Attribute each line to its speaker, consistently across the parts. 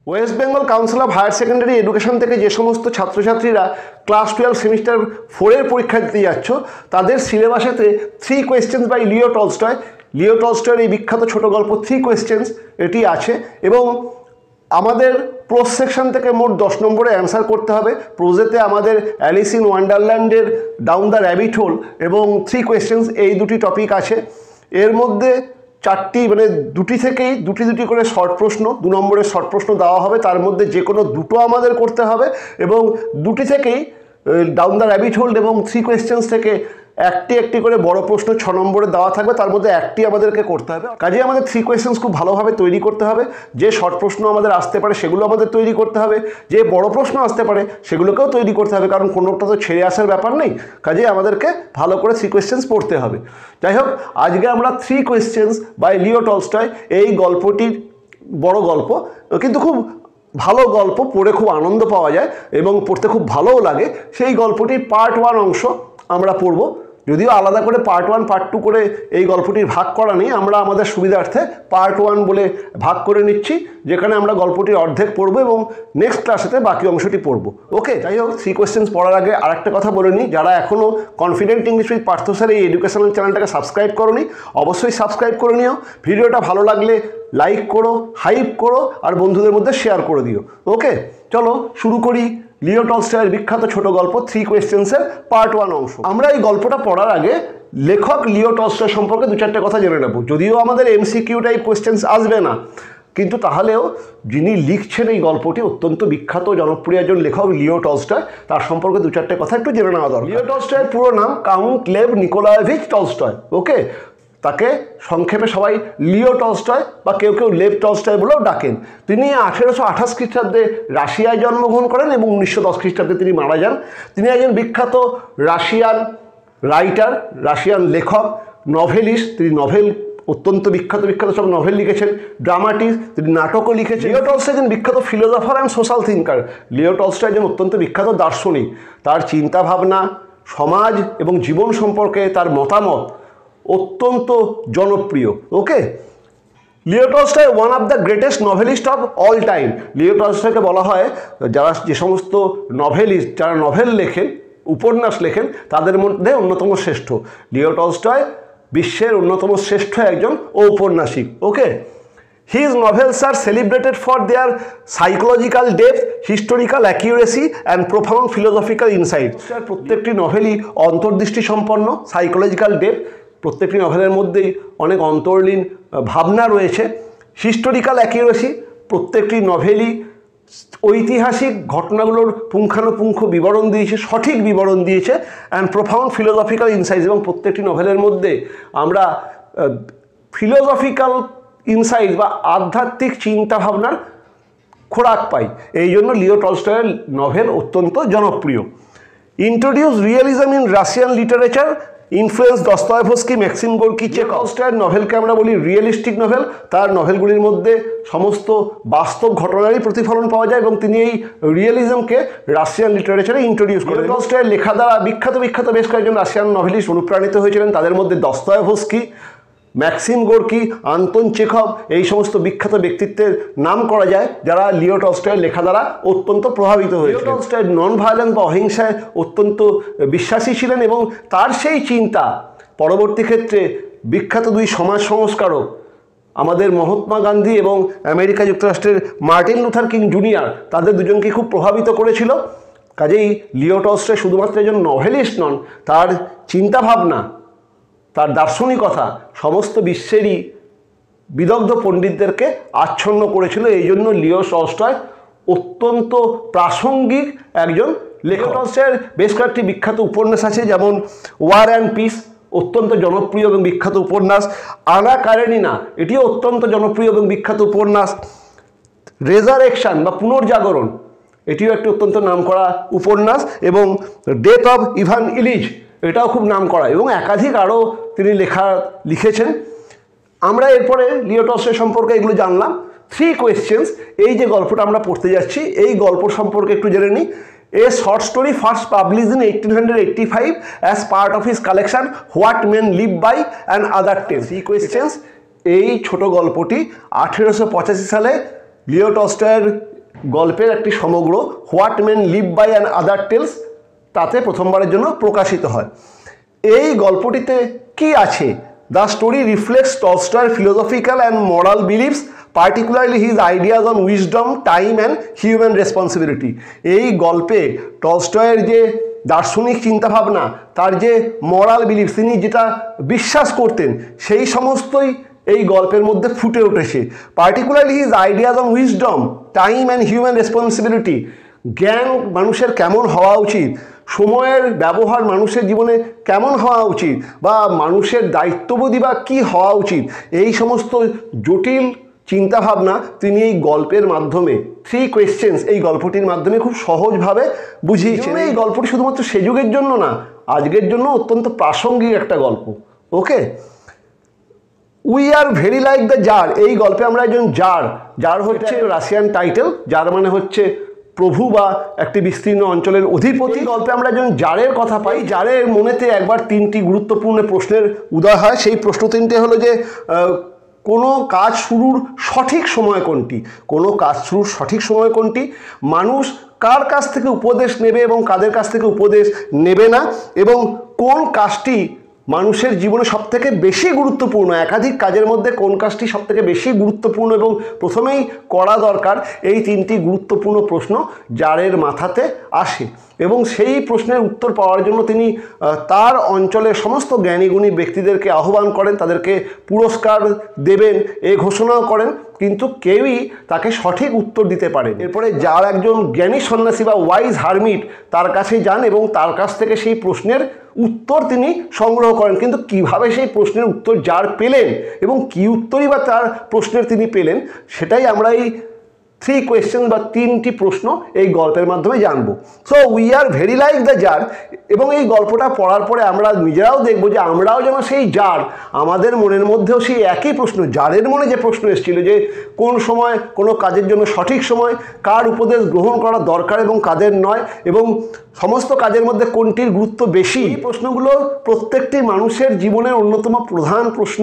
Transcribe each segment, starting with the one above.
Speaker 1: West Bengal Council of Higher Secondary Education থেকে যে সমস্ত ছাত্রছাত্রীরা ক্লাস 12 সেমিস্টার 4-এর পরীক্ষা দিতে যাচ্ছ তাদের সিলেবাসেতে 3 কোয়েশ্চেন্স বাই লিও টলস্টয়ের এই বিখ্যাত ছোট গল্প 3 কোয়েশ্চেন্স এটি আছে এবং আমাদের প্রোজ সেকশন থেকে মোট 10 নম্বরে অ্যান্সার করতে হবে। প্রোজেতে আমাদের অ্যালিস ইন ওয়ান্ডারল্যান্ডের ডাউন দ্য র্যাবিট হোল এবং 3 কোয়েশ্চেন্স এই দুটি টপিক আছে। এর মধ্যে 4টি মানে দুটি থেকেই দুটি করে শর্ট প্রশ্ন 2 নম্বরের শর্ট প্রশ্ন দেওয়া হবে, তার মধ্যে যে কোনো দুটো আমাদের করতে হবে এবং দুটি থেকেই ডাউন দ্য র্যাবিট হোল এবং 3 কোয়েশ্চেন্স থেকে একটি করে বড় প্রশ্ন 6 নম্বরে দেওয়া থাকবে, তার মধ্যে একটি আমাদেরকে করতে হবে। কাজে আমাদের 3 কোয়েশ্চেন্স খুব ভালোভাবে তৈরি করতে হবে। যে শর্ট প্রশ্ন আমাদের আসতে পারে সেগুলো আমাদের তৈরি করতে হবে, যে বড় প্রশ্ন আসতে পারে সেগুলোকেও তৈরি করতে হবে, কারণ কোনোটা তো ছেড়ে আসার ব্যাপার নেই। কাজে আমাদেরকে ভালো করে 3 কোয়েশ্চেন্স পড়তে হবে। যাই হোক, আজকে আমরা 3 কোয়েশ্চেন্স বাই লিও টলস্টয় এই গল্পটির বড় গল্প, কিন্তু খুব ভালো গল্প, পড়ে খুব আনন্দ পাওয়া যায় এবং পড়তে খুব ভালোও লাগে, সেই গল্পটির পার্ট 1 অংশ আমরা পড়ব। যদিও আলাদা করে পার্ট 1 পার্ট 2 করে এই গল্পটির ভাগ করা নেই, আমরা আমাদের সুবিধার্থে পার্ট 1 বলে ভাগ করে নিচ্ছি, যেখানে আমরা গল্পটির অর্ধেক পড়ব এবং নেক্সট ক্লাসেতে বাকি অংশটি পড়ব। ওকে, যাই হোক, 3 কোয়েশ্চেন্স পড়ার আগে আরেকটা কথা বলে নিই, যারা এখনও confident English with Partha sir এই এডুকেশনাল চ্যানেলটাকে সাবস্ক্রাইব করোনি, অবশ্যই সাবস্ক্রাইব করে নিও। ভিডিওটা ভালো লাগলে লাইক করো, হাইপ করো আর বন্ধুদের মধ্যে শেয়ার করে দিও। ওকে, চলো শুরু করি লিও টলস্টয়ের বিখ্যাত ছোট গল্প 3 কোয়েশ্চেন্সের পার্ট 1 অংশ। আমরা এই গল্পটা পড়ার আগে লেখক লিও টলস্টয় সম্পর্কে 2-4টে কথা জেনে নেব। যদিও আমাদের MCQ টাইপ কোয়েশ্চেন্স আসবে না, কিন্তু তাহলেও যিনি লিখছেন এই গল্পটি অত্যন্ত বিখ্যাত জনপ্রিয় একজন লেখক লিও টলস্টয়, তার সম্পর্কে 2-4টে কথা একটু জেনে নেওয়া দরকার। লিও টলস্টয়ের পুরো নাম কাউন্ট লেভ নিকোলায়েভিচ টলস্টয়। ওকে, তাকে সংক্ষেপে সবাই লিও টলস্টয় বা কেউ কেউ লেভ টলস্টয় বলেও ডাকেন। তিনি 1828 খ্রিস্টাব্দে রাশিয়ায় জন্মগ্রহণ করেন এবং 1910 খ্রিস্টাব্দে তিনি মারা যান। তিনি একজন বিখ্যাত রাশিয়ান রাইটার, রাশিয়ান লেখক, নভেলিস্ট। তিনি নভেল অত্যন্ত বিখ্যাত সব নভেল লিখেছেন, ড্রামাটিস্ট, তিনি নাটকও লিখেছেন। লিও টলস্টয় একজন বিখ্যাত philosopher and social thinker. Leo Tolstoy একজন অত্যন্ত বিখ্যাত দার্শনিক। তার চিন্তাভাবনা, সমাজ এবং জীবন সম্পর্কে তার মতামত অত্যন্ত জনপ্রিয়। Okay, Leo Tolstoy one of the greatest novelist of all time. Leo টলস্টয়কে বলা হয় যারা যে সমস্ত নভেলিস্ট, যারা নভেল লেখেন, উপন্যাস লেখেন, তাদের মধ্যে অন্যতম শ্রেষ্ঠ। লিও টলস্টয় বিশ্বের অন্যতম শ্রেষ্ঠ একজন ঔপন্যাসিক। Okay, his novels are celebrated for their psychological depth, historical accuracy and profound philosophical insight. প্রত্যেকটি নভেলই অন্তর্দৃষ্টি সম্পন্ন, সাইকোলজিক্যাল ডেপথ, প্রত্যেকটি নভেলের মধ্যেই অনেক অন্তর্লীন ভাবনা রয়েছে। হিস্টোরিক্যাল অ্যাকিউরেসি, প্রত্যেকটি নভেলই ঐতিহাসিক ঘটনাগুলোর পুঙ্খানুপুঙ্খ বিবরণ দিয়েছে, সঠিক বিবরণ দিয়েছে। অ্যান্ড প্রোফাউন্ড ফিলোসফিক্যাল ইনসাইট, এবং প্রত্যেকটি নভেলের মধ্যে আমরা ফিলোসফিক্যাল ইনসাইট বা আধ্যাত্মিক চিন্তাভাবনার খোরাক পাই। এই জন্য লিও টলস্টয়ের নভেল অত্যন্ত জনপ্রিয়। Introduce realism in Russian literature, influence Dostoevsky, Maxim Gorky, Chekhov. টলস্টয়ের নভেলকে আমরা বলি রিয়েলিস্টিক নভেল। তার নভেলগুলির মধ্যে সমস্ত বাস্তব ঘটনারই প্রতিফলন পাওয়া যায় এবং তিনি এই রিয়েলিজমকে রাশিয়ান লিটারেচারে ইন্ট্রোডিউস করেন। টলস্টয়ের লেখা দ্বারা বিখ্যাত বেশ কয়েকজন রাশিয়ান নভেলিস্ট অনুপ্রাণিত হয়েছিলেন। তাদের মধ্যে Dostoevsky, Maxim Gorky, Anton Chekhov, এই সমস্ত বিখ্যাত ব্যক্তিত্বের নাম করা যায় যারা লিও টলস্টয়ের লেখা দ্বারা অত্যন্ত প্রভাবিত হয়েছে। লিও টলস্টয় নন ভায়োলেন্স বা অহিংসায় অত্যন্ত বিশ্বাসী ছিলেন এবং তার সেই চিন্তা পরবর্তী ক্ষেত্রে বিখ্যাত 2 সমাজ সংস্কারক আমাদের মহাত্মা গান্ধী এবং আমেরিকা যুক্তরাষ্ট্রের মার্টিন লুথার কিং জুনিয়র, তাদের দুজনকে খুব প্রভাবিত করেছিল। কাজেই লিও টলস্টয় শুধুমাত্র একজন নভেলিস্ট নন, তার চিন্তাভাবনা, তার দার্শনিকতা সমস্ত বিশ্বেরই বিদগ্ধ পণ্ডিতদেরকে আচ্ছন্ন করেছিল। এই জন্য লিও টলস্টয় অত্যন্ত প্রাসঙ্গিক একজন লেখক। টলস্টয়ের বেশ কয়েকটি বিখ্যাত উপন্যাস আছে, যেমন ওয়ার অ্যান্ড পিস, অত্যন্ত জনপ্রিয় এবং বিখ্যাত উপন্যাস। আনা কারেনিনা, এটিও অত্যন্ত জনপ্রিয় এবং বিখ্যাত উপন্যাস। রেজারেকশন বা পুনর্জাগরণ, এটিও একটি অত্যন্ত নামকরা উপন্যাস। এবং ডেথ অফ ইভান ইলিচ, এটাও খুব নামকরা এবং একাধিক আরও তিনি লিখেছেন। আমরা এরপরে লিও টলস্টয় সম্পর্কে এগুলো জানলাম। 3 কোয়েশ্চেন্স, এই যে গল্পটা আমরা পড়তে যাচ্ছি এই গল্প সম্পর্কে একটু জেনে নিই। A short story first published in 1885 as part of his collection What Men Live By and Other Tales. 3 questions। এই ছোট গল্পটি 1885 সালে লিও টলস্টয়ের গল্পের একটি সমগ্র what men live by and other tales তাতে প্রথমবারের জন্য প্রকাশিত হয়। এই গল্পটিতে কি আছে? দ্য স্টোরি রিফ্লেক্টস টলস্টয়ের philosophical and moral beliefs, particularly his ideas on wisdom, time and human responsibility। এই গল্পে টলস্টয়ের যে দার্শনিক চিন্তাভাবনা, তার যে মরাল বিলিফ, তিনি যেটা বিশ্বাস করতেন, সেই সমস্তই এই গল্পের মধ্যে ফুটে উঠেছে। Particularly his ideas on wisdom, time and human responsibility, জ্ঞান মানুষের কেমন হওয়া উচিত, সময়ের ব্যবহার মানুষের জীবনে কেমন হওয়া উচিত, বা মানুষের দায়িত্ববোধী বা কী হওয়া উচিত, এই সমস্ত জটিল চিন্তাভাবনা তিনি এই গল্পের মাধ্যমে, 3 কোয়েশ্চেন্স এই গল্পটির মাধ্যমে খুব সহজভাবে বুঝিয়েছেন। এই গল্পটি শুধুমাত্র সে যুগের জন্য না, আজকের জন্য অত্যন্ত প্রাসঙ্গিক একটা গল্প। Okay, we are very like the tsar. এই গল্পে আমরা একজন জার হচ্ছে রাশিয়ান টাইটেল, যার মানে হচ্ছে প্রভু বা একটি বিস্তীর্ণ অঞ্চলের অধিপতি। গল্পে আমরা একজন জারের কথা পাই। জারের মনেতে একবার 3টি গুরুত্বপূর্ণ প্রশ্নের উদয় হয়। সেই প্রশ্ন 3টে হলো যে কোনো কাজ শুরুর সঠিক সময় কোনটি, কোনো কাজ শুরুর সঠিক সময় কোনটি, মানুষ কার কাছ থেকে উপদেশ নেবে এবং কাদের কাছ থেকে উপদেশ নেবে না, এবং কোন কাজটি মানুষের জীবনে সবথেকে বেশি গুরুত্বপূর্ণ, একাধিক কাজের মধ্যে কোন কাজটি সবথেকে বেশি গুরুত্বপূর্ণ এবং প্রথমেই করা দরকার। এই 3টি গুরুত্বপূর্ণ প্রশ্ন জারের মাথাতে আসে এবং সেই প্রশ্নের উত্তর পাওয়ার জন্য তিনি তার অঞ্চলের সমস্ত জ্ঞানীগুণী ব্যক্তিদেরকে আহ্বান করেন, তাদেরকে পুরস্কার দেবেন এই ঘোষণাও করেন, কিন্তু কেউই তাকে সঠিক উত্তর দিতে পারেন। এরপরে যার একজন জ্ঞানী সন্ন্যাসী বা ওয়াইজ হারমিট তার কাছে যান এবং তার কাছ থেকে সেই প্রশ্নের উত্তর তিনি সংগ্রহ করেন। কিন্তু কিভাবে সেই প্রশ্নের উত্তর যার পেলেন এবং কি উত্তরই বা তার প্রশ্নের তিনি পেলেন, সেটাই আমরা এই 3 কোয়েশ্চেন বা 3টি প্রশ্ন এই গল্পের মাধ্যমে জানবো। So we are very like the tsar. এবং এই গল্পটা পড়ার পরে আমরা নিজেরাও দেখবো যে আমরাও যেন সেই জার, আমাদের মনের মধ্যেও সেই একই প্রশ্ন, জারের মনে যে প্রশ্ন এসেছিল যে কোন সময় কোনো কাজের জন্য সঠিক সময়, কার উপদেশ গ্রহণ করা দরকার এবং কাদের নয়, এবং সমস্ত কাজের মধ্যে কোনটির গুরুত্ব বেশি। এই প্রশ্নগুলো প্রত্যেকটি মানুষের জীবনের অন্যতম প্রধান প্রশ্ন।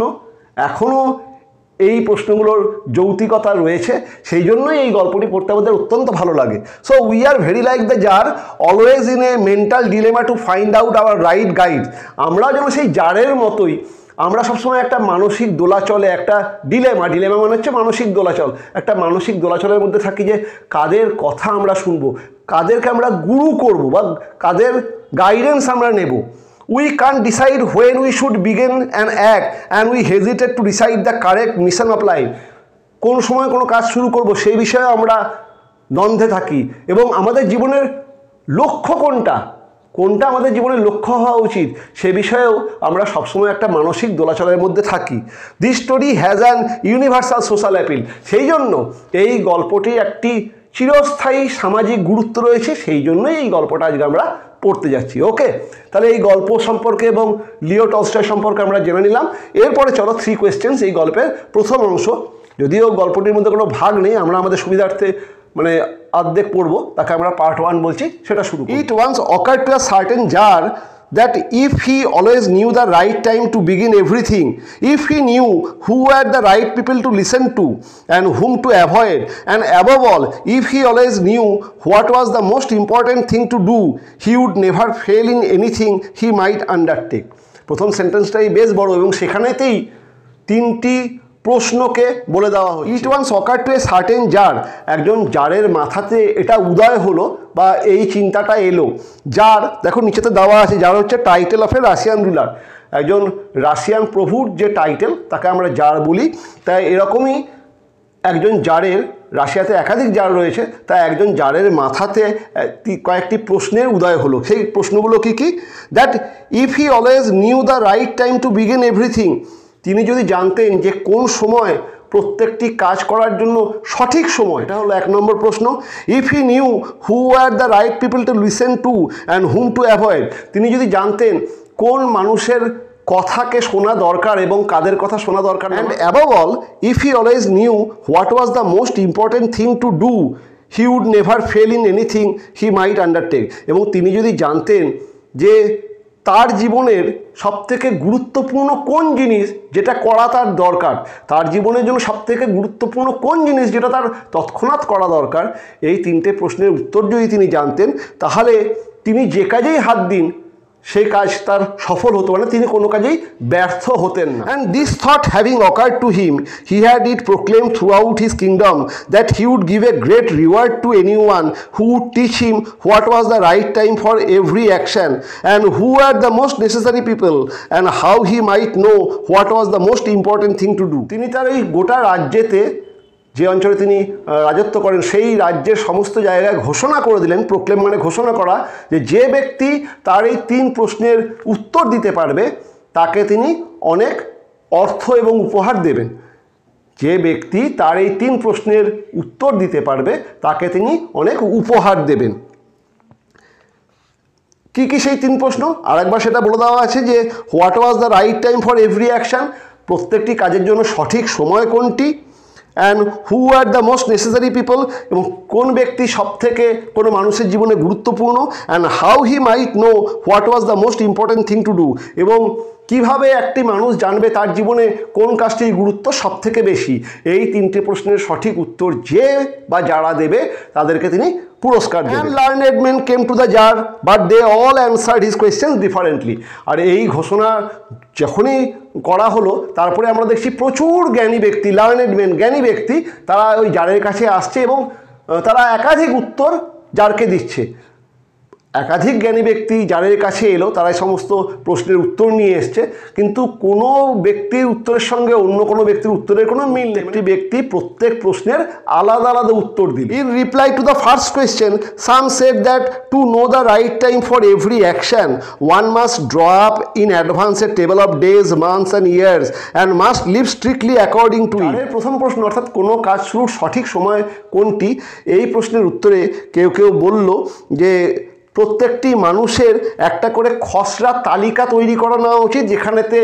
Speaker 1: এখনও এই প্রশ্নগুলোর যৌক্তিকতা রয়েছে, সেই জন্যই এই গল্পটি পড়তে আমাদের অত্যন্ত ভালো লাগে। So we are very like the tsar, always in a mental dilemma to find out our right guide. আমরাও যেন সেই জারের মতোই, আমরা সবসময় একটা মানসিক দোলাচলে, একটা ডিলেমা মানে হচ্ছে মানসিক দোলাচল, একটা মানসিক দোলাচলের মধ্যে থাকি যে কাদের কথা আমরা শুনবো, কাদেরকে আমরা গুরু করব বা কাদের গাইডেন্স আমরা নেব। We can't decide when we should begin an act and we hesitate to decide the correct mission of life। কোন সময় কোনো কাজ শুরু করব সেই বিষয়ে আমরা দ্বন্দ্বে থাকি, এবং আমাদের জীবনের লক্ষ্য কোনটা আমাদের জীবনের লক্ষ্য হওয়া উচিত সে বিষয়েও আমরা সবসময় একটা মানসিক দোলাচলের মধ্যে থাকি। This story has an universal social appeal. সেই জন্য এই গল্পটি একটি চিরস্থায়ী সামাজিক গুরুত্ব রয়েছে, সেই জন্যই এই গল্পটা আজকে আমরা পড়তে যাচ্ছি। ওকে, তাহলে এই গল্প সম্পর্কে এবং লিও টলস্টয় সম্পর্কে আমরা জেনে নিলাম। এরপরে চলো 3 কোয়েশ্চেন্স এই গল্পের প্রথম অংশ। যদিও গল্পটির মধ্যে কোনো ভাগ নেই, আমরা আমাদের সুবিধার্থে মানে অর্ধেক পড়বো, তাকে আমরা পার্ট 1 বলছি, সেটা শুরু। It once occurred to a certain jar that if he always knew the right time to begin everything, if he knew who were the right people to listen to and whom to avoid, and above all, if he always knew what was the most important thing to do, he would never fail in anything he might undertake। প্রথম সেন্টেন্সটাই বেশ বড় এবং সেখানেতেই 3টি প্রশ্নকে বলে দেওয়া হয়। It once occurred to a certain jar, একজন জারের মাথাতে এটা উদয় হলো বা এই চিন্তাটা এলো। জার দেখো নিচেতে দেওয়া আছে, জার হচ্ছে title of A Russian ruler, একজন রাশিয়ান প্রভুর যে টাইটেল তাকে আমরা জার বলি। তাই এরকমই একজন জারের, রাশিয়াতে একাধিক জার রয়েছে, তাই একজন জারের মাথাতে কয়েকটি প্রশ্নের উদয় হলো। সেই প্রশ্নগুলো কি কি? That if he always knew the right time to begin everything, তিনি যদি জানতেন যে কোন সময় প্রত্যেকটি কাজ করার জন্য সঠিক সময়, এটা হলো 1 নম্বর প্রশ্ন। If he knew who are the right people to listen to and hmm to avoid, তিনি যদি জানতেন কোন মানুষের কথাকে শোনা দরকার এবং কাদের কথা শোনা দরকার। And above all, if he always knew what was the most important thing to do, he would never fail in anything he might undertake. এবং তিনি যদি জানতেন যে তার জীবনের সবথেকে গুরুত্বপূর্ণ কোন জিনিস যেটা করা তার দরকার, তার জীবনের জন্য সবথেকে গুরুত্বপূর্ণ কোন জিনিস যেটা তার তৎক্ষণাৎ করা দরকার, এই তিনটে প্রশ্নের উত্তর যদি তিনি জানতেন তাহলে তিনি যে কাজেই হাত দিন সেই কাজ তার সফল হতো না, তিনি কোনো কাজেই ব্যর্থ হতেন না। And this thought having occurred to him he had it proclaim throughout his kingdom that he would give a great reward to any one who would teach him what was the right time for every action and who are the most necessary people and how he might know what was the most important thing to do. তিনি তার এই গোটা রাজ্যেতে, যে অঞ্চলে তিনি রাজত্ব করেন, সেই রাজ্যের সমস্ত জায়গায় ঘোষণা করে দিলেন, প্রোক্লেম মানে ঘোষণা করা, যে ব্যক্তি তার এই 3 প্রশ্নের উত্তর দিতে পারবে তাকে তিনি অনেক অর্থ এবং উপহার দেবেন। যে ব্যক্তি তার এই 3 প্রশ্নের উত্তর দিতে পারবে তাকে তিনি অনেক উপহার দেবেন। কি কি সেই 3 প্রশ্ন আরেকবার সেটা বলে দেওয়া আছে যে what was the right time for every action, প্রত্যেকটি কাজের জন্য সঠিক সময় কোনটি, and who are the most necessary people, এবং কোন ব্যক্তি সবথেকে কোনো মানুষের জীবনে গুরুত্বপূর্ণ, and how he might know what was the most important thing to do, এবং কিভাবে একটি মানুষ জানবে তার জীবনে কোন কাজটির গুরুত্ব সবথেকে বেশি। এই 3টে প্রশ্নের সঠিক উত্তর যে বা যারা দেবে তাদেরকে তিনি পুরস্কার দেবেন। Learned men came to the tsar but they all answered his question differently. আর এই ঘোষণা যখনই করা হলো তারপরে আমরা দেখছি প্রচুর জ্ঞানী ব্যক্তি, লার্নেড মেন, জ্ঞানী ব্যক্তি, তারা ওই জারের কাছে আসছে এবং তারা একাধিক উত্তর জারকে দিচ্ছে। একাধিক জ্ঞানী ব্যক্তি জারের কাছে এলো, তারা সমস্ত প্রশ্নের উত্তর নিয়ে এসছে, কিন্তু কোনো ব্যক্তির উত্তরের সঙ্গে অন্য কোনো ব্যক্তির উত্তরের কোনো মিল নেই। একটি ব্যক্তি প্রত্যেক প্রশ্নের আলাদা আলাদা উত্তর দিল। In reply to the first question some said that to know the right time for every action one must draw up in advance a table of days, months and years and must live strictly according to it. প্রথম প্রশ্ন, অর্থাৎ কোনো কাজ শুরুর সঠিক সময় কোনটি, এই প্রশ্নের উত্তরে কেউ কেউ বলল যে প্রত্যেকটি মানুষের একটা করে খসড়া তালিকা তৈরি করা নেওয়া উচিত, যেখানেতে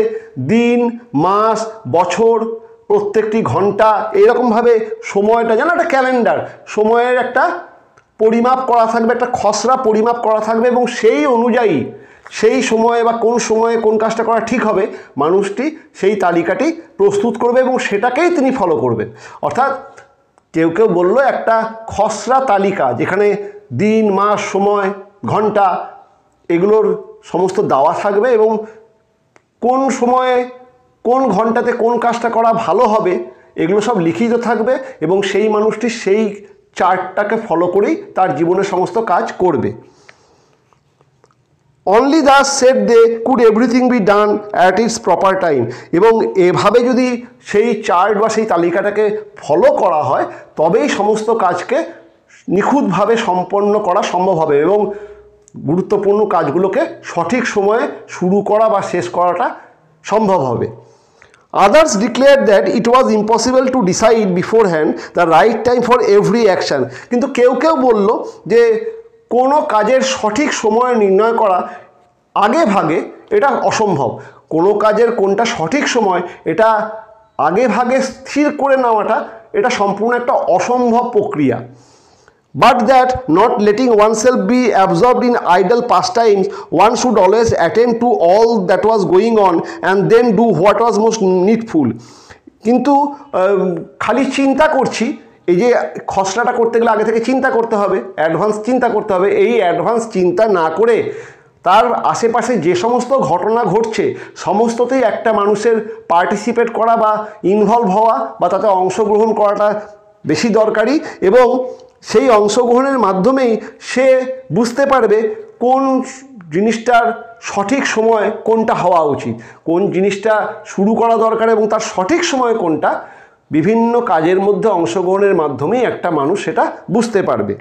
Speaker 1: দিন, মাস, বছর, প্রত্যেকটি ঘন্টা এরকমভাবে সময়টা যেন একটা ক্যালেন্ডার, সময়ের একটা পরিমাপ করা থাকবে, একটা খসড়া পরিমাপ করা থাকবে, এবং সেই অনুযায়ী সেই সময়ে বা কোন সময়ে কোন কাজটা করা ঠিক হবে মানুষটি সেই তালিকাটি প্রস্তুত করবে এবং সেটাকেই তিনি ফলো করবেন। অর্থাৎ কেউ কেউ বলল একটা খসড়া তালিকা যেখানে দিন, মাস, সময়, ঘন্টা এগুলোর সমস্ত দেওয়া থাকবে এবং কোন সময়ে কোন ঘন্টাতে কোন কাজটা করা ভালো হবে এগুলো সব লিখিত থাকবে এবং সেই মানুষটি সেই চার্টটাকে ফলো করেই তার জীবনের সমস্ত কাজ করবে। Only the set they could everything be done at its proper time, এবং এভাবে যদি সেই চার্ট বা সেই তালিকাটাকে ফলো করা হয় তবেই সমস্ত কাজকে নিখুঁতভাবে সম্পন্ন করা সম্ভব হবে এবং গুরুত্বপূর্ণ কাজগুলোকে সঠিক সময়ে শুরু করা বা শেষ করাটা সম্ভব হবে। Others declared that it was impossible to decide beforehand the right time for every action, কিন্তু কেউ কেউ বলল যে কোনো কাজের সঠিক সময় নির্ণয় করা আগে ভাগে এটা অসম্ভব। কোনো কাজের কোনটা সঠিক সময় এটা আগে ভাগে স্থির করে নেওয়াটা এটা সম্পূর্ণ একটা অসম্ভব প্রক্রিয়া। But that not letting oneself be absorbed in idle pastimes, one should always attend to all that was going on and then do what was most needful. কিন্তু খালি চিন্তা করছি, এই যে খসড়াটা করতে গেলে আগে থেকে চিন্তা করতে হবে, অ্যাডভান্স চিন্তা করতে হবে, এই অ্যাডভান্স চিন্তা না করে তার আশেপাশে যে সমস্ত ঘটনা ঘটছে সমস্ততেই একটা মানুষের পার্টিসিপেট করা বা ইনভলভ হওয়া বা তাতে অংশগ্রহণ করাটা বেশি দরকারি, এবং সেই অংশগ্রহণের মাধ্যমেই সে বুঝতে পারবে কোন জিনিসটার সঠিক সময় কোনটা হওয়া উচিত, কোন জিনিসটা শুরু করা দরকার এবং তার সঠিক সময় কোনটা। বিভিন্ন কাজের মধ্যে অংশগ্রহণের মাধ্যমেই একটা মানুষ সেটা বুঝতে পারবে।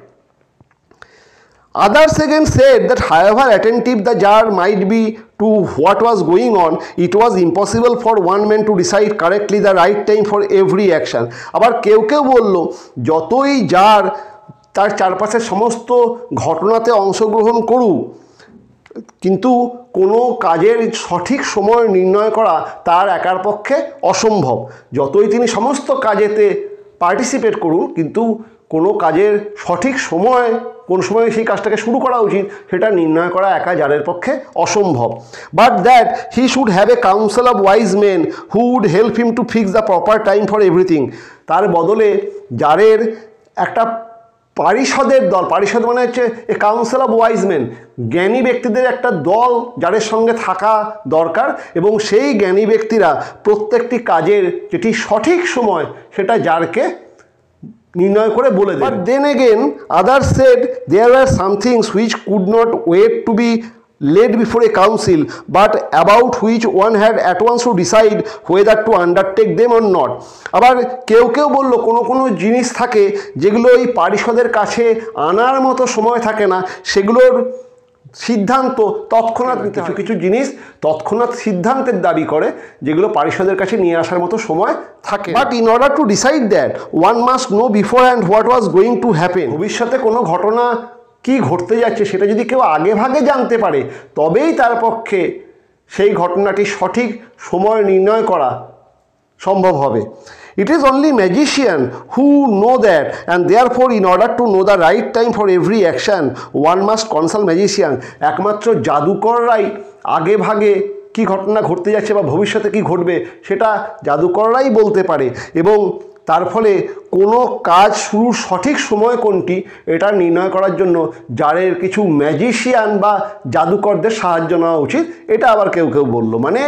Speaker 1: Others again said that however attentive the jar might be to what was going on, it was impossible for one man to decide correctly the right time for every action. আবার কেউ কেউ বলল যতই জার তার চারপাশের সমস্ত ঘটনাতে অংশগ্রহণ করুক, কিন্তু কোনো কাজের সঠিক সময় নির্ণয় করা তার একার পক্ষে অসম্ভব। যতই তিনি সমস্ত কাজেতে পার্টিসিপেট করুন, কিন্তু কোনো কাজের সঠিক সময় কোন সময় সেই কাজটাকে শুরু করা উচিত সেটা নির্ণয় করা একা জারের পক্ষে অসম্ভব। But that he should have a council of wise men who would help him to fix the proper time for everything. তার বদলে জারের একটা পারিষদের দল, পারিষদ মানে হচ্ছে a council of wise men, জ্ঞানী ব্যক্তিদের একটা দল যাদের সঙ্গে থাকা দরকার, এবং সেই জ্ঞানী ব্যক্তিরা প্রত্যেকটি কাজের যেটি সঠিক সময় সেটা জারকে নির্ণয় করে বলে দেয়। But then again others said there are some things which could not wait to be laid before a council, but about which one had at once to decide whether to undertake them or not. আবার কেউ কেউ বলল কোনো জিনিস থাকে যেগুলো এই পারিষদের কাছে আনার মতো সময় থাকে না, সেগুলোর সিদ্ধান্ত তৎক্ষণাৎ নিতে হয়। কিছু জিনিস তৎক্ষণাৎ সিদ্ধান্তের দাবি করে যেগুলো পারিষদের কাছে নিয়ে আসার মতো সময় থাকে। But in order to decide that one must know before hand what was going to happen. ভবিষ্যতে কোনো ঘটনা কি ঘটতে যাচ্ছে সেটা যদি কেউ আগে ভাগে জানতে পারে তবেই তার পক্ষে সেই ঘটনাটি সঠিক সময় নির্ণয় করা সম্ভব হবে। It is only magician who know that, and therefore in order to know the right time for every action one must consult magician. একমাত্র জাদুকররাই আগে ভাগে কি ঘটনা ঘটতে যাচ্ছে বা ভবিষ্যতে কি ঘটবে সেটা জাদুকররাই বলতে পারে, এবং তার ফলে কোনো কাজ শুরুর সঠিক সময় কোনটি এটা নির্ণয় করার জন্য জারের কিছু ম্যাজিশিয়ান বা জাদুকরদের সাহায্য নেওয়া উচিত। এটা আবার কেউ কেউ বলল, মানে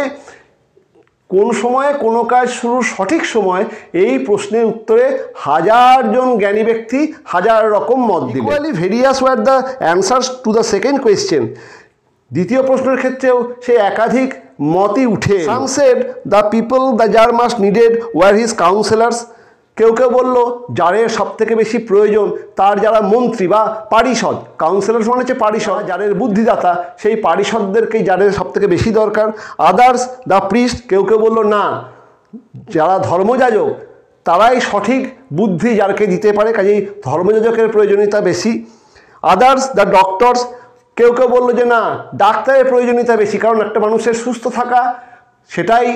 Speaker 1: কোন সময়ে কোনো কাজ শুরুর সঠিক সময় এই প্রশ্নের উত্তরে হাজারজন জ্ঞানী ব্যক্তি হাজার রকম মত দিল। Equally various were the answers to the second question. দ্বিতীয় প্রশ্নের ক্ষেত্রেও সে একাধিক মতই উঠে। Some said the people the tsar most needed were his councillors. কেউ কেউ বলল জারের সবথেকে বেশি প্রয়োজন তার যারা মন্ত্রী বা পারিষদ, কাউন্সিলর্স মানে হচ্ছে পারিষদ, জারের বুদ্ধিদাতা, সেই পারিষদদেরকেই জারের সবথেকে বেশি দরকার। আদার্স দ্য প্রিস্ট, কেউ কেউ বলল না, যারা ধর্মযাজক তারাই সঠিক বুদ্ধি জারকে দিতে পারে, কাজেই ধর্মযাজকের প্রয়োজনীয়তা বেশি। আদার্স দ্য ডক্টরস, কেউ কেউ বললো যে না, ডাক্তারের প্রয়োজনীয়তা বেশি, কারণ একটা মানুষের সুস্থ থাকা সেটাই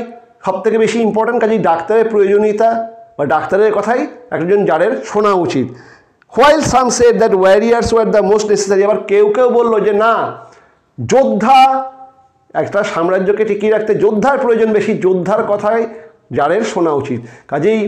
Speaker 1: সবথেকে বেশি ইম্পর্ট্যান্ট, কাজেই ডাক্তারের প্রয়োজনীয়তা বা ডাক্তারের কথাই একজন জারের শোনা উচিত। While some said that warriors were the most necessary. আবার কেউ কেউ বললো যে না, যোদ্ধা, একটা সাম্রাজ্যকে টিকিয়ে রাখতে যোদ্ধার প্রয়োজন বেশি, যোদ্ধার কথাই জারের শোনা উচিত। কাজেই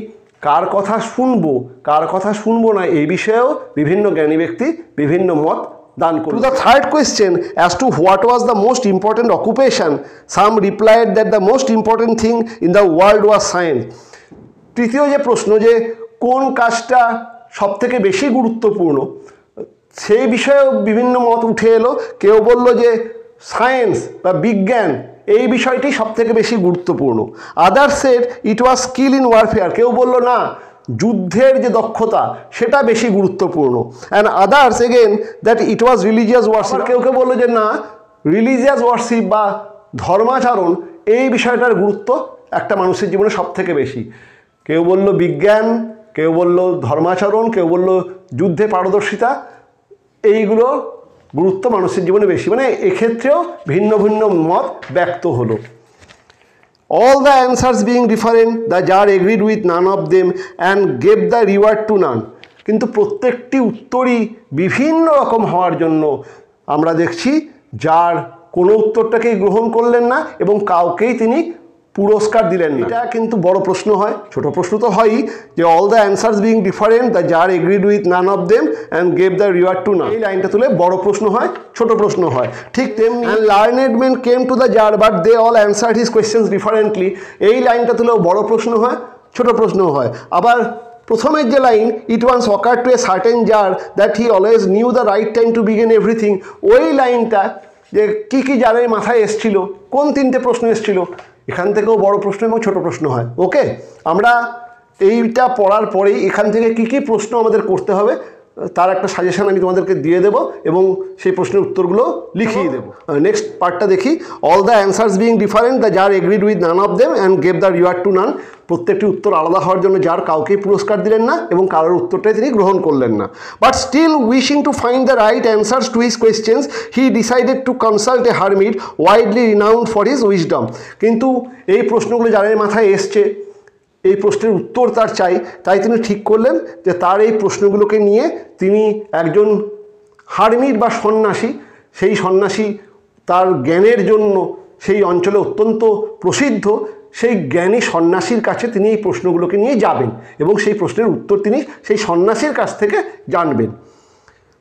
Speaker 1: কার কথা শুনবো কার কথা শুনবো না এই বিষয়েও বিভিন্ন জ্ঞানী ব্যক্তি বিভিন্ন মত দান করল। To the third question as to what was the most important occupation, some replied that the most important thing in the world was science. তৃতীয় যে প্রশ্ন যে কোন কাজটা সবথেকে বেশি গুরুত্বপূর্ণ, সেই বিষয়েও বিভিন্ন মত উঠে এলো। কেউ বলল যে সায়েন্স বা বিজ্ঞান এই বিষয়টি সবথেকে বেশি গুরুত্বপূর্ণ। Others said it was skill in warfare, কেউ বলল না, যুদ্ধের যে দক্ষতা সেটা বেশি গুরুত্বপূর্ণ। And others again that it was religious worship, কেউ কেউ বললো যে না, রিলিজিয়াস ওয়ার্শিপ বা ধর্মাচরণ এই বিষয়টার গুরুত্ব একটা মানুষের জীবনে সবথেকে বেশি। কেউ বলল বিজ্ঞান, কেউ বলল ধর্মাচরণ, কেউ বলল যুদ্ধে পারদর্শিতা, এইগুলো গুরুত্ব মানুষের জীবনে বেশি, মানে এক্ষেত্রেও ভিন্ন ভিন্ন মত ব্যক্ত হলো। All the answers being different, the jar agreed with none of them and gave the reward to none. কিন্তু প্রত্যেকটি উত্তরই বিভিন্ন রকম হওয়ার জন্য আমরা দেখছি জার কোনো উত্তরটাকেই গ্রহণ করলেন না এবং কাউকেই তিনি পুরস্কার দিলেন না। এটা কিন্তু বড় প্রশ্ন হয়, ছোট প্রশ্ন তো হয়ই, যে all the answers being different the tsar agreed with none of them and gave the reward to none. এই লাইনটা তুলে বড় প্রশ্ন হয়, ছোট প্রশ্ন হয়। ঠিক তেমনি learned men came to the tsar but they all answered his questions differently. এই লাইনটা তুলেও বড় প্রশ্ন হয়, ছোট প্রশ্ন হয়। আবার প্রথমের যে line it once occur to a certain tsar that he always knew the right time to begin everything, ওই লাইনটা যে কী কী জারের মাথায় এসছিল, কোন তিনটে প্রশ্ন এসছিল, এখান থেকেও বড় প্রশ্ন এবং ছোট প্রশ্ন হয়। ওকে, আমরা এইটা পড়ার পরেই এখান থেকে কী কী প্রশ্ন আমাদের করতে হবে তার একটা সাজেশন আমি তোমাদেরকে দিয়ে দেবো এবং সেই প্রশ্নের উত্তরগুলো লিখিয়ে দেবো। নেক্সট পার্টটা দেখি। All the answers being different the tsar agreed with none of them and gave the reward to none. প্রত্যেকটি উত্তর আলাদা হওয়ার জন্য যার কাউকেই পুরস্কার দিলেন না এবং কারোর উত্তরটাই তিনি গ্রহণ করলেন না। But still wishing to find the right answers to his questions he decided to consult a hermit widely renowned for his wisdom. কিন্তু এই প্রশ্নগুলো যাদের মাথায় এসছে, এই প্রশ্নের উত্তর তার চাই, তাই তিনি ঠিক করলেন যে তার এই প্রশ্নগুলোকে নিয়ে তিনি একজন হারমিট বা সন্ন্যাসী, সেই সন্ন্যাসী তার জ্ঞানের জন্য সেই অঞ্চলে অত্যন্ত প্রসিদ্ধ। সেই জ্ঞানী সন্ন্যাসীর কাছে তিনি এই প্রশ্নগুলোকে নিয়ে যাবেন এবং সেই প্রশ্নের উত্তর তিনি সেই সন্ন্যাসীর কাছ থেকে জানবেন।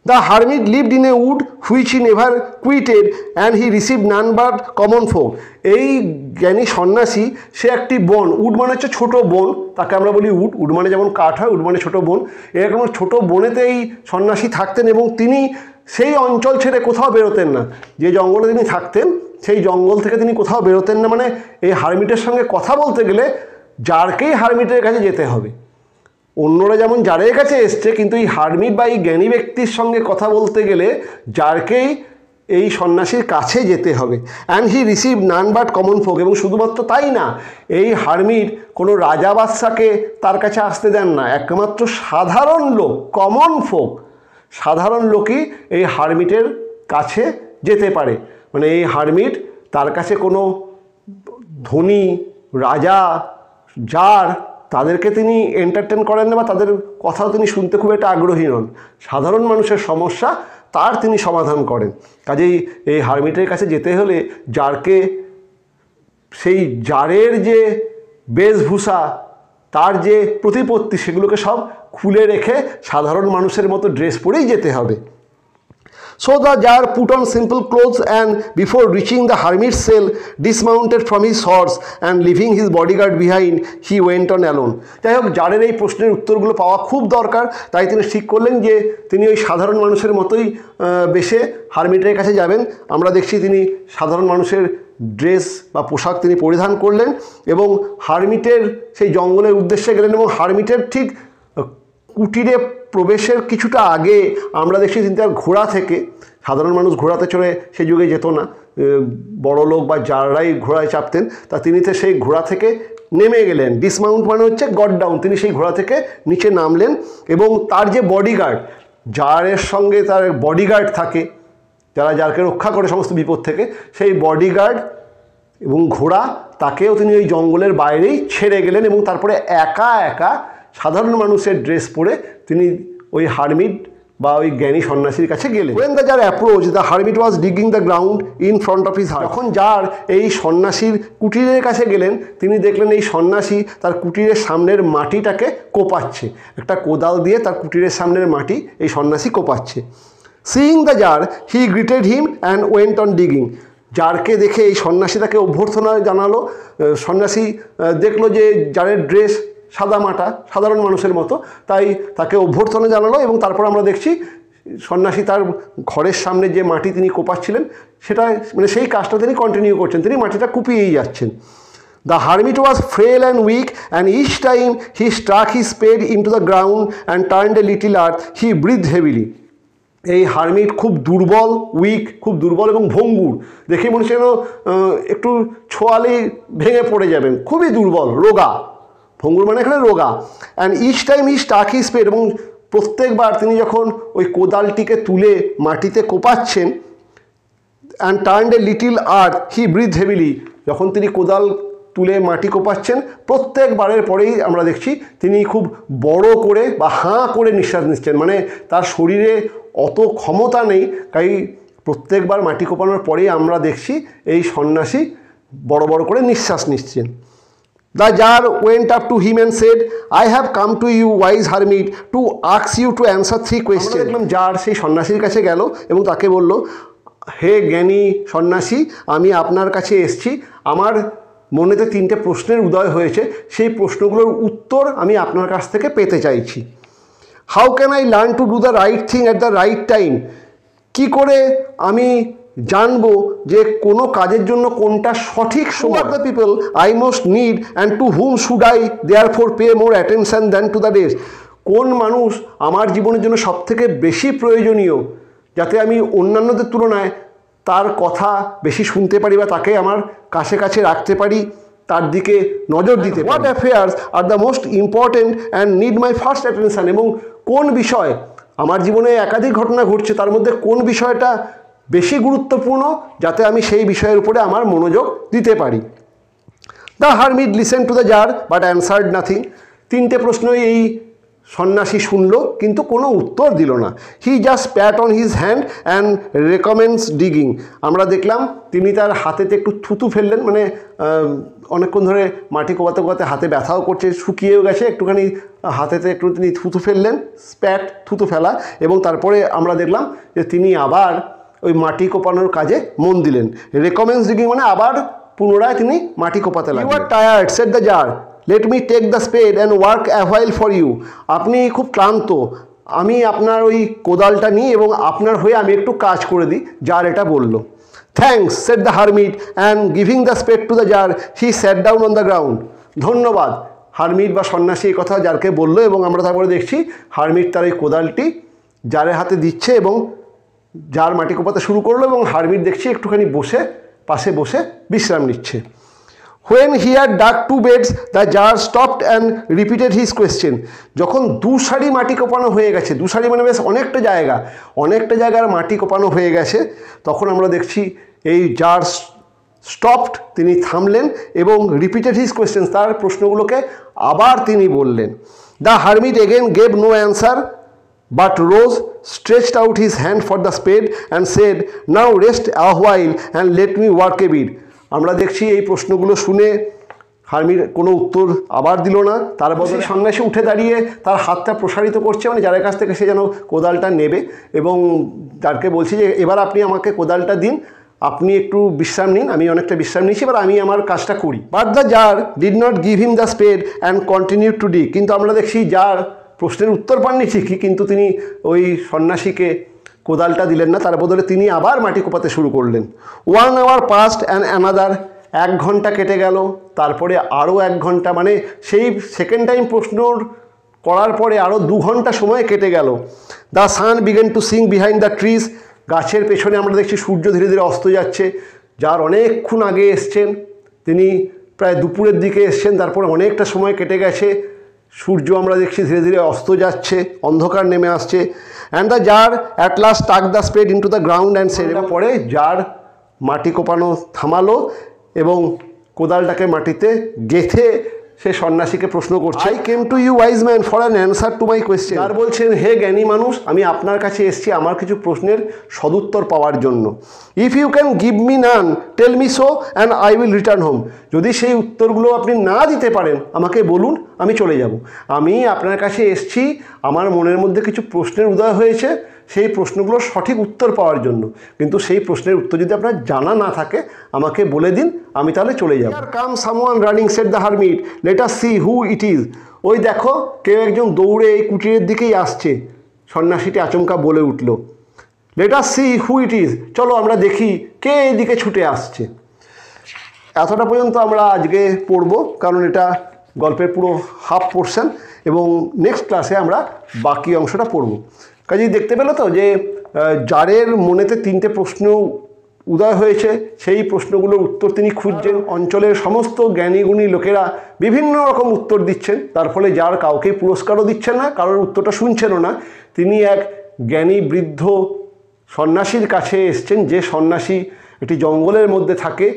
Speaker 1: The hermit lived in a wood which he never quitted and he receive none but common folk. এই জ্ঞানী সন্ন্যাসী, সে একটি বন, উড মানে হচ্ছে ছোটো বন, তাকে আমরা বলি উড, উড মানে যেমন কাঠ হয়, উড মানে ছোটো বন, এরকম ছোটো বনেতে এই সন্ন্যাসী থাকতেন এবং তিনি সেই অঞ্চল ছেড়ে কোথাও বেরোতেন না। যে জঙ্গলে তিনি থাকতেন সেই জঙ্গল থেকে তিনি কোথাও বেরোতেন না। মানে এই হারমিটের সঙ্গে কথা বলতে গেলে যারকেই হারমিটের কাছে যেতে হবে। অন্যরা যেমন যারের কাছে এসছে, কিন্তু এই হারমিট বা এই জ্ঞানী ব্যক্তির সঙ্গে কথা বলতে গেলে যারকেই এই সন্ন্যাসীর কাছে যেতে হবে। And he receive none but common folk. এবং শুধুমাত্র তাই না, এই হারমিট কোনো রাজা বাদশাকে তার কাছে আসতে দেন না, একমাত্র সাধারণ লোক, কমন ফোক, সাধারণ লোকই এই হারমিটের কাছে যেতে পারে। মানে এই হারমিট, তার কাছে কোনো ধনী রাজা জার তাদেরকে তিনি এন্টারটেন করেন না বা তাদের কথাও তিনি শুনতে খুব একটা আগ্রহী নন। সাধারণ মানুষের সমস্যা তার তিনি সমাধান করেন। কাজেই এই হারমিটের কাছে যেতে হলে জারকে, সেই জারের যে বেশভূষা, তার যে প্রতিপত্তি, সেগুলোকে সব খুলে রেখে সাধারণ মানুষের মতো ড্রেস পরেই যেতে হবে। So the jar put on simple clothes and before reaching the hermit's cell dismounted from his horse and leaving his bodyguard behind he went on alone. যাই হোক, জারের এই প্রশ্নের উত্তরগুলো পাওয়া খুব দরকার, তাই তিনি ঠিক করলেন যে তিনি ওই সাধারণ মানুষের মতোই বেশে হারমিটের কাছে যাবেন। আমরা দেখছি তিনি সাধারণ মানুষের ড্রেস বা পোশাক তিনি পরিধান করলেন এবং হারমিটের সেই জঙ্গলের উদ্দেশ্যে গেলেন। এবং হারমিটের ঠিক কুটিরে প্রবেশের কিছুটা আগে আমরা দেখছি তিনি তার ঘোড়া থেকে, সাধারণ মানুষ ঘোড়াতে চড়ে সে যুগে যেত না, বড় লোক বা যারাই ঘোড়ায় চাপতেন, তা তিনি তো সেই ঘোড়া থেকে নেমে গেলেন। ডিসমাউন্ট মানে হচ্ছে গট ডাউন, তিনি সেই ঘোড়া থেকে নিচে নামলেন এবং তার যে বডিগার্ড, যারের সঙ্গে তার বডিগার্ড থাকে, যারা যারকে রক্ষা করে সমস্ত বিপদ থেকে, সেই বডিগার্ড এবং ঘোড়া, তাকেও তিনি ওই জঙ্গলের বাইরেই ছেড়ে গেলেন এবং তারপরে একা একা সাধারণ মানুষের ড্রেস পরে তিনি ওই হারমিট বা ওই জ্ঞানী সন্ন্যাসীর কাছে গেলেন। When the jar approached, the hermit was digging the ground in front of his hut. যখন জার এই সন্ন্যাসীর কুটিরের কাছে গেলেন, তিনি দেখলেন এই সন্ন্যাসী তার কুটিরের সামনের মাটিটাকে কোপাচ্ছে, একটা কোদাল দিয়ে তার কুটিরের সামনের মাটি এই সন্ন্যাসী কোপাচ্ছে। Seeing the jar, he greeted him and went on digging. জারকে দেখে এই সন্ন্যাসী তাকে অভ্যর্থনা জানালো। সন্ন্যাসী দেখলো যে জারের ড্রেস সাদামাটা, সাধারণ মানুষের মতো, তাই তাকে অভ্যর্থনা জানালো এবং তারপর আমরা দেখছি সন্ন্যাসী তার ঘরের সামনে যে মাটি তিনি কোপাচ্ছিলেন, সেটা মানে সেই কাজটা তিনি কন্টিনিউ করছেন, তিনি মাটিটা কুপিয়েই যাচ্ছেন। The hermit was frail and weak, and each time he struck his spade into the ground and turned a little earth, he breathed heavily. এই হারমিট খুব দুর্বল, উইক, খুব দুর্বল এবং ভঙ্গুর, দেখে মনে হচ্ছে যেন একটু ছোঁয়ালেই ভেঙে পড়ে যাবেন, খুবই দুর্বল, রোগা। ভঙ্গুর মানে এখানে রোগা। And each time he stuck his spade, এবং প্রত্যেকবার তিনি যখন ওই কোদালটিকে তুলে মাটিতে কোপাচ্ছেন, and turned a little earth he breathe heavily, যখন তিনি কোদাল তুলে মাটি কোপাচ্ছেন প্রত্যেকবারের পরেই আমরা দেখছি তিনি খুব বড় করে বা হাঁ করে নিঃশ্বাস নিচ্ছেন, মানে তার শরীরে অত ক্ষমতা নেই, তাই প্রত্যেকবার মাটি কোপানোর পরেই আমরা দেখছি এই সন্ন্যাসী বড় বড় করে নিঃশ্বাস নিচ্ছেন। The jar went up to him and said, I have come to you, wise hermit, to ask you to answer 3 questions. দেখলাম জার সেই সন্ন্যাসীর কাছে গেল এবং তাকে বলল, হে জ্ঞানী সন্ন্যাসী, আমি আপনার কাছে এসেছি, আমার মনেতে 3টে প্রশ্নের উদয় হয়েছে, সেই প্রশ্নগুলোর উত্তর আমি আপনার কাছ থেকে পেতে চাইছি। How can I learn to do the right thing at the right time? কী করে আমি জানবো যে কোনো কাজের জন্য কোনটা সঠিক সময়? The people I most need and to whom should I therefore pay more attention than to the rest? কোন মানুষ আমার জীবনের জন্য সবথেকে বেশি প্রয়োজনীয়, যাতে আমি অন্যান্যদের তুলনায় তার কথা বেশি শুনতে পারি বা তাকে আমার কাছে কাছে রাখতে পারি, তার দিকে নজর দিতে পারি। What affairs R the most important and need my first attention? এবং কোন বিষয়, আমার জীবনে একাধিক ঘটনা ঘটছে, তার মধ্যে কোন বিষয়টা বেশি গুরুত্বপূর্ণ, যাতে আমি সেই বিষয়ের উপরে আমার মনোযোগ দিতে পারি। The hermit listen to the tsar but answered nothing. 3টে প্রশ্নই এই সন্ন্যাসী শুনলো কিন্তু কোনো উত্তর দিল না। He just Pat on his hand and recommends digging. আমরা দেখলাম তিনি তার হাতেতে একটু থুতু ফেললেন, মানে অনেকক্ষণ ধরে মাটি কোপাতে কোপাতে হাতে ব্যথাও করছে, শুকিয়েও গেছে, একটুখানি হাতেতে একটু তিনি থুতু ফেললেন, স্প্যাট থুতু ফেলা, এবং তারপরে আমরা দেখলাম যে তিনি আবার ওই মাটি কোপানোর কাজে মন দিলেন। রেকমেন্ডস ডিগিং মানে আবার পুনরায় তিনি মাটি কোপাতে লাগলেন। You are tired said the tsar, let me take the spade and work a while for you. আপনি খুব ক্লান্ত, আমি আপনার ওই কোদালটা নিই এবং আপনার হয়ে আমি একটু কাজ করে দিই, জার এটা বলল। Thanks said the hermit and giving the spade to the tsar he sat down on the ground. ধন্যবাদ, হারমিট বা সন্ন্যাসী এই কথা জারকে বললো, এবং আমরা তারপরে দেখছি হারমিট তার ওই কোদালটি জারের হাতে দিচ্ছে এবং জার মাটি কোপাতে শুরু করলো, এবং হারমিট দেখছি একটুখানি পাশে বসে বিশ্রাম নিচ্ছে। When he had dug 2 beds, the jar stopped and repeated his question. যখন 2 সারি মাটি কোপানো হয়ে গেছে, 2 সারি মানে বেশ অনেকটা জায়গার মাটি কোপানো হয়ে গেছে, তখন আমরা দেখছি এই জার স্টপড, তিনি থামলেন এবং রিপিটেড হিজ কোয়েশ্চেন, তার প্রশ্নগুলোকে আবার তিনি বললেন। The hermit again gave no answer but rose, stretched out his hand for the spade and said, now rest a while and let me work a bit. আমরা দেখছি এই প্রশ্নগুলো শুনে হারমিট কোনো উত্তর আবার দিল না, তার বদলে সন্ন্যাসী উঠে দাঁড়িয়ে তার হাতটা প্রসারিত করছে, মানে যার কাছ থেকে সে যেন কোদালটা নেবে, এবং যারকে বলছি যে এবার আপনি আমাকে কোদালটা দিন, আপনি একটু বিশ্রাম নিন, আমি অনেকটা বিশ্রাম নিচ্ছি, এবার আমি আমার কাজটা করি। But the tsar did not give him the spade and continue to dig. কিন্তু আমরা দেখছি জার প্রশ্নের উত্তর পাননি ঠিকই, কিন্তু তিনি ওই সন্ন্যাসীকে কোদালটা দিলেন না, তার বদলে তিনি আবার মাটি কোপাতে শুরু করলেন। 1 hour passed and another, 1 ঘন্টা কেটে গেল, তারপরে আরও 1 ঘন্টা, মানে সেই সেকেন্ড টাইম প্রশ্ন করার পরে আরও 2 ঘন্টা সময় কেটে গেল। The sun began to sink behind the trees. গাছের পেছনে আমরা দেখছি সূর্য ধীরে ধীরে অস্ত যাচ্ছে। যার অনেকক্ষণ আগে এসছেন, তিনি প্রায় দুপুরের দিকে এসছেন, তারপরে অনেকটা সময় কেটে গেছে, সূর্য আমরা দেখছি ধীরে ধীরে অস্ত যাচ্ছে, অন্ধকার নেমে আসছে। And the tsar at last stuck the spade into the ground and said. পরে জার মাটি কোপানো থামালো এবং কোদালটাকে মাটিতে গেঁথে সে সন্ন্যাসীকে প্রশ্ন করছে, I came to you wise man for an answer to my question. আর বলছেন, হে জ্ঞানী মানুষ, আমি আপনার কাছে এসেছি আমার কিছু প্রশ্নের সদুত্তর পাওয়ার জন্য। If you can give me none tell me so and I will return home. যদি সেই উত্তরগুলো আপনি না দিতে পারেন আমাকে বলুন, আমি চলে যাব। আমি আপনার কাছে এসেছি আমার মনের মধ্যে কিছু প্রশ্নের উদয় হয়েছে, সেই প্রশ্নগুলোর সঠিক উত্তর পাওয়ার জন্য, কিন্তু সেই প্রশ্নের উত্তর যদি আপনার জানা না থাকে আমাকে বলে দিন, আমি তাহলে চলে যাব। Come someone running said the hermit, let us see who it is. ওই দেখো কেউ একজন দৌড়ে এই কুটিরের দিকেই আসছে, সন্ন্যাসীটি আচমকা বলে উঠল। Late us see who it is, চলো আমরা দেখি কে এইদিকে ছুটে আসছে। এতটা পর্যন্ত আমরা আজকে পড়ব, কারণ এটা গল্পের পুরো হাফ পোর্শন, এবং নেক্সট ক্লাসে আমরা বাকি অংশটা পড়ব। কাজেই দেখতে পেলো তো যে জারের মনেতে 3টে প্রশ্ন উদয় হয়েছে, সেই প্রশ্নগুলোর উত্তর তিনি খুঁজছেন। অঞ্চলের সমস্ত জ্ঞানীগুণী লোকেরা বিভিন্ন রকম উত্তর দিচ্ছেন, তার ফলে জার কাউকে পুরস্কারও দিচ্ছেন না, কারোর উত্তরটা শুনছেনও না। তিনি এক জ্ঞানী বৃদ্ধ সন্ন্যাসীর কাছে এসছেন, যে সন্ন্যাসী একটি জঙ্গলের মধ্যে থাকে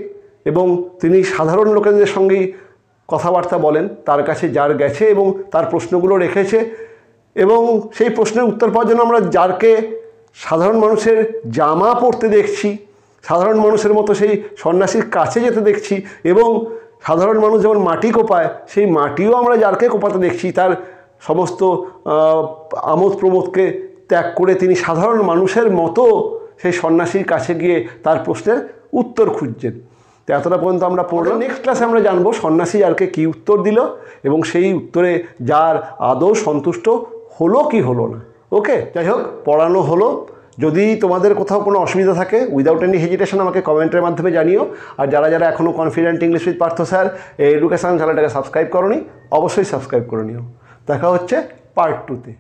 Speaker 1: এবং তিনি সাধারণ লোকেদের সঙ্গেই কথাবার্তা বলেন। তার কাছে জার গেছে এবং তার প্রশ্নগুলো রেখেছে, এবং সেই প্রশ্নের উত্তর পাওয়ার জন্য আমরা জারকে সাধারণ মানুষের জামা পরতে দেখছি, সাধারণ মানুষের মতো সেই সন্ন্যাসীর কাছে যেতে দেখছি, এবং সাধারণ মানুষ যেমন মাটি কোপায় সেই মাটিও আমরা জারকে কোপাতে দেখছি। তার সমস্ত আমোদ প্রমোদকে ত্যাগ করে তিনি সাধারণ মানুষের মতো সেই সন্ন্যাসীর কাছে গিয়ে তার প্রশ্নের উত্তর খুঁজছেন। তো এতটা পর্যন্ত আমরা পড়লাম। নেক্সট ক্লাসে আমরা জানবো সন্ন্যাসী জারকে কী উত্তর দিল এবং সেই উত্তরে জার আদৌ সন্তুষ্ট হলো কি হলো না। ওকে, যাই হোক, পড়ানো হলো। যদি তোমাদের কোথাও কোনো অসুবিধা থাকে উইদাউট এনি হেজিটেশন আমাকে কমেন্টের মাধ্যমে জানিও। আর যারা যারা এখনও confident English with Partha sir এই এডুকেশন চ্যানেলটাকে সাবস্ক্রাইব করোনি, অবশ্যই সাবস্ক্রাইব করে নিও। দেখা হচ্ছে পার্ট 2-তে।